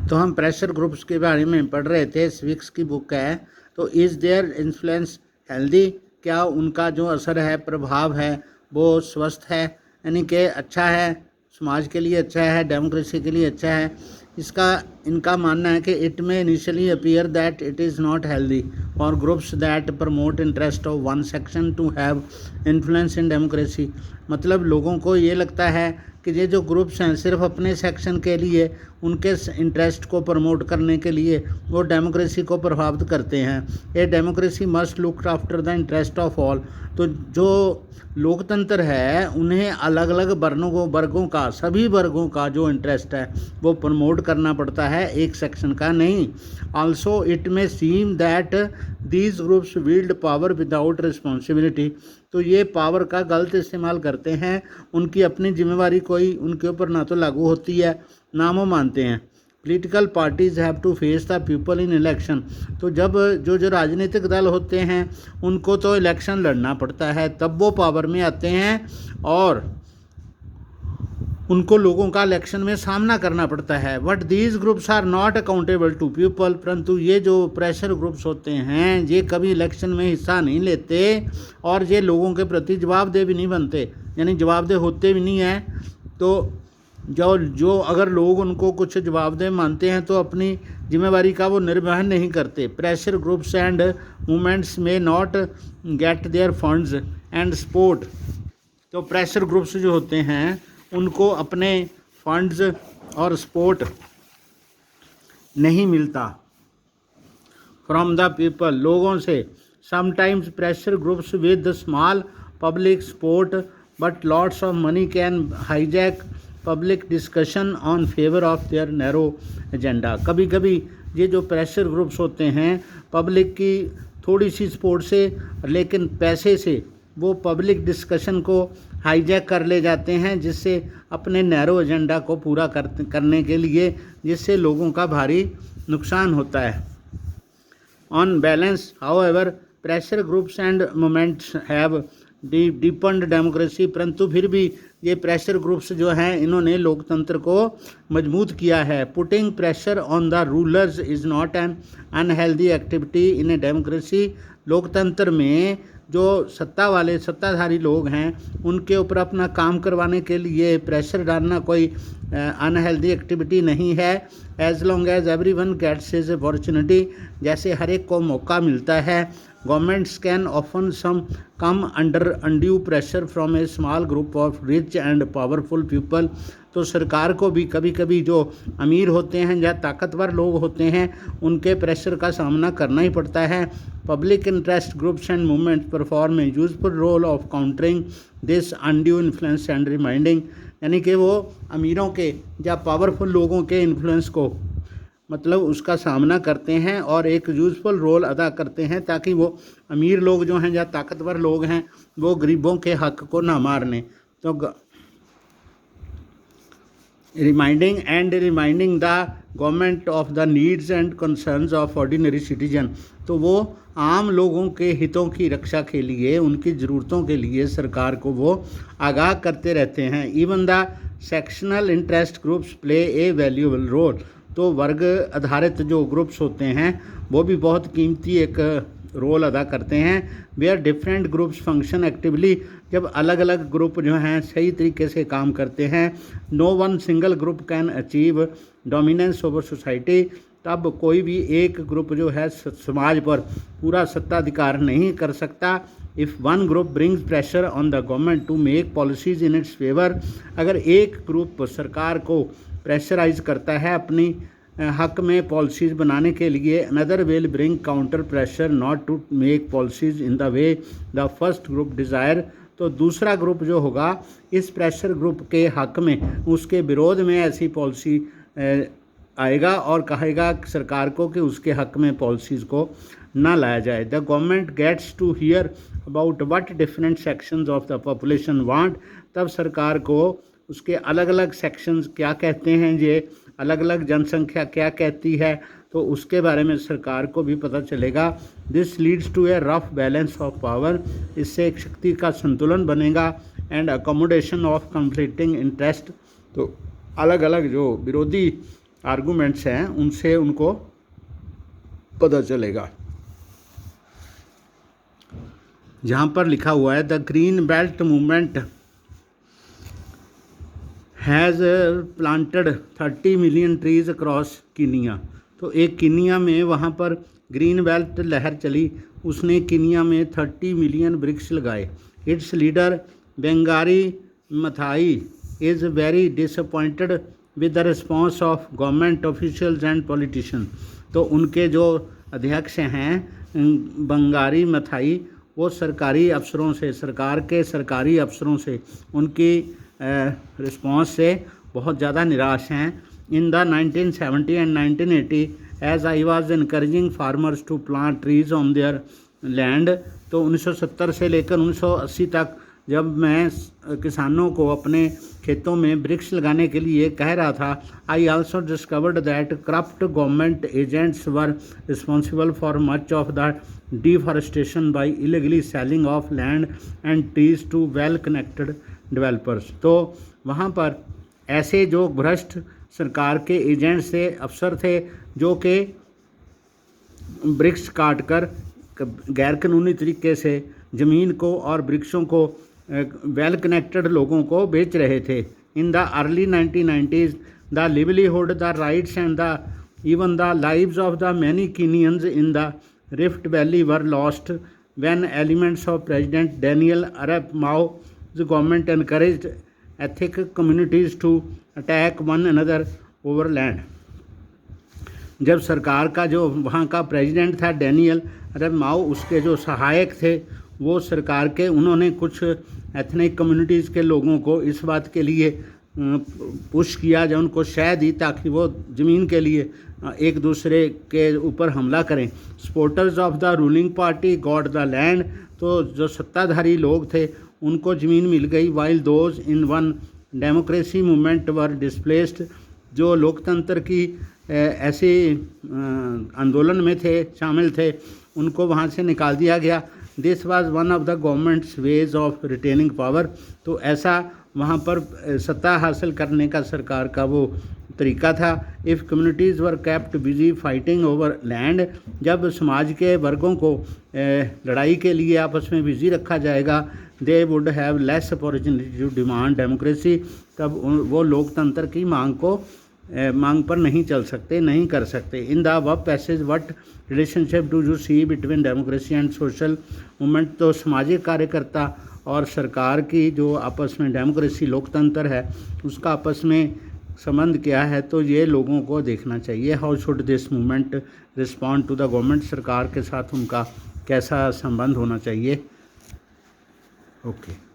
तो हम pressure groups के बारे में पढ़ रहे थे, स्विक्स की बुक है। तो इज़ देयर इन्फ्लुएंस हेल्दी, क्या उनका जो असर है, प्रभाव है, वो स्वस्थ है, यानी कि अच्छा है, समाज के लिए अच्छा है, डेमोक्रेसी के लिए अच्छा है। इनका मानना है कि इट में initially appear that it is not healthy for groups that promote interest of one section two have influence in democracy. मतलब लोगों को ये लगता है कि ये जो ग्रुप्स हैं सिर्फ अपने सेक्शन के लिए, उनके इंटरेस्ट को प्रमोट करने के लिए वो डेमोक्रेसी को प्रभावित करते हैं। A democracy must look after the interest of all. तो जो लोकतंत्र है उन्हें अलग अलग वर्गों का, सभी वर्गों का जो इंटरेस्ट है वो प्रमोट करना पड़ता है, एक सेक्शन का नहीं। Also it may seem that these groups wield power without responsibility. तो ये पावर का गलत इस्तेमाल करते हैं, उनकी अपनी जिम्मेवारी कोई उनके ऊपर ना तो लागू होती है ना वो मानते हैं। Political parties have to face the people in election. तो जब जो राजनीतिक दल होते हैं उनको तो इलेक्शन लड़ना पड़ता है, तब वो पावर में आते हैं और उनको लोगों का इलेक्शन में सामना करना पड़ता है। But these groups are not accountable to people. परंतु ये जो प्रेशर ग्रुप्स होते हैं ये कभी इलेक्शन में हिस्सा नहीं लेते और ये लोगों के प्रति जवाबदेह भी नहीं बनते, यानी जवाबदेह होते भी नहीं हैं। तो जो अगर लोग उनको कुछ जवाबदेह मानते हैं तो अपनी जिम्मेवारी का वो निर्वहन नहीं करते। प्रेशर ग्रुप्स एंड मूवमेंट्स में not gate there funds and support. तो प्रेशर ग्रुप्स जो होते हैं उनको अपने फंड्स और सपोर्ट नहीं मिलता फ्रॉम द पीपल, लोगों से। Sometimes pressure groups with small public support but lots of money can hijack public discussion on favour of their narrow agenda. कभी कभी ये जो प्रेशर ग्रुप्स होते हैं पब्लिक की थोड़ी सी सपोर्ट से, लेकिन पैसे से वो पब्लिक डिस्कशन को हाईजैक कर ले जाते हैं, जिससे अपने नैरो एजेंडा को पूरा करने के लिए, जिससे लोगों का भारी नुकसान होता है। On balance however pressure groups and movements have deepened democracy. परंतु फिर भी ये प्रेशर ग्रुप्स जो हैं इन्होंने लोकतंत्र को मजबूत किया है। Putting pressure on the rulers is not an unhealthy activity in a democracy. लोकतंत्र में जो सत्ताधारी लोग हैं उनके ऊपर अपना काम करवाने के लिए प्रेशर डालना कोई अनहेल्दी एक्टिविटी नहीं है। As long as every one gets his opportunity, जैसे हर एक को मौका मिलता है। Governments can often some come under undue pressure from a small group of rich and powerful people. तो सरकार को भी कभी कभी जो अमीर होते हैं या ताकतवर लोग होते हैं उनके प्रेशर का सामना करना ही पड़ता है। Public interest groups and movements perform a useful role of countering this undue influence and reminding. यानी कि वो अमीरों के या पावरफुल लोगों के इन्फ्लुएंस को मतलब उसका सामना करते हैं और एक यूजफुल रोल अदा करते हैं, ताकि वो अमीर लोग जो हैं या ताकतवर लोग हैं वो गरीबों के हक को ना मारने। तो reminding the government of the needs and concerns of ordinary citizen. तो वो आम लोगों के हितों की रक्षा के लिए, उनकी ज़रूरतों के लिए सरकार को वो आगाह करते रहते हैं। Even the sectional interest groups play a valuable role. तो वर्ग आधारित जो ग्रुप्स होते हैं वो भी बहुत कीमती एक रोल अदा करते हैं। Where different groups function actively. जब अलग अलग ग्रुप जो हैं सही तरीके से काम करते हैं। No one single group can achieve dominance over society. तब कोई भी एक ग्रुप जो है समाज पर पूरा सत्ताधिकार नहीं कर सकता। If one group brings pressure on the government to make policies in its favour. अगर एक ग्रुप सरकार को प्रेशराइज करता है अपनी हक में पॉलिसीज़ बनाने के लिए, another will bring counter pressure not to make policies in the way the first group desire. तो दूसरा ग्रुप जो होगा इस प्रेशर ग्रुप के हक में, उसके विरोध में ऐसी पॉलिसी आएगा और कहेगा सरकार को कि उसके हक में पॉलिसीज़ को ना लाया जाए। The government gets to hear about what different sections of the population want. तब सरकार को उसके अलग अलग सेक्शंस क्या कहते हैं, ये अलग अलग जनसंख्या क्या कहती है, तो उसके बारे में सरकार को भी पता चलेगा। This leads to a rough balance of power. इससे एक शक्ति का संतुलन बनेगा and accommodation of conflicting interest. तो अलग अलग जो विरोधी आर्गूमेंट्स हैं उनसे उनको पता चलेगा। यहाँ पर लिखा हुआ है the green belt movement has planted 30 million trees across Kenya. तो एक कीनिया में वहाँ पर ग्रीन बेल्ट लहर चली, उसने कीनिया में 30 मिलियन वृक्ष लगाए। Its leader Wangari Maathai is very disappointed with the response of government officials and politician. तो उनके जो अध्यक्ष हैं बंगारी मथाई, वो सरकारी अफसरों से, सरकार के सरकारी अफसरों से उनकी रिस्पॉन्स से बहुत ज़्यादा निराश हैं। In the 1970 and 1980 as I was encouraging farmers to plant trees on their land. तो 1970 से लेकर 1980 तक जब मैं किसानों को अपने खेतों में वृक्ष लगाने के लिए कह रहा था, I also discovered that corrupt government agents were responsible for much of the deforestation by illegally selling of land and trees to well connected developers. तो वहाँ पर ऐसे जो भ्रष्ट सरकार के एजेंट्स थे, अफसर थे, जो कि वृक्ष काट कर गैर कानूनी तरीके से ज़मीन को और वृक्षों को वेल कनेक्टेड लोगों को बेच रहे थे। In the early 1990s the livelihood, the rights and the even the lives of the many Kenyans in the Rift Valley were lost when elements of President Daniel arap माओ's government encouraged ethnic communities to attack one another over land। जब सरकार का जो वहाँ का president था Daniel अरप माओ, उसके जो सहायक थे वो सरकार के, उन्होंने कुछ एथनिक कम्युनिटीज़ के लोगों को इस बात के लिए पुश किया, जो उनको शह दी ताकि वो ज़मीन के लिए एक दूसरे के ऊपर हमला करें। Supporters of the ruling party got the land. तो जो सत्ताधारी लोग थे उनको ज़मीन मिल गई। While those in one democracy movement were displaced. जो लोकतंत्र की ऐसे आंदोलन में थे, शामिल थे, उनको वहाँ से निकाल दिया गया। This was one of the governments ways of retaining power. तो ऐसा वहाँ पर सत्ता हासिल करने का सरकार का वो तरीका था। If communities were kept busy fighting over land, जब समाज के वर्गों को लड़ाई के लिए आपस में बिजी रखा जाएगा, they would have less opportunity to demand democracy. तब वो लोकतंत्र की मांग पर नहीं चल सकते, नहीं कर सकते। In the above passage what relationship do you see between democracy and social movement. तो सामाजिक कार्यकर्ता और सरकार की जो आपस में डेमोक्रेसी लोकतंत्र है उसका आपस में संबंध क्या है, तो ये लोगों को देखना चाहिए। How should this movement respond to the government. सरकार के साथ उनका कैसा संबंध होना चाहिए। ओके।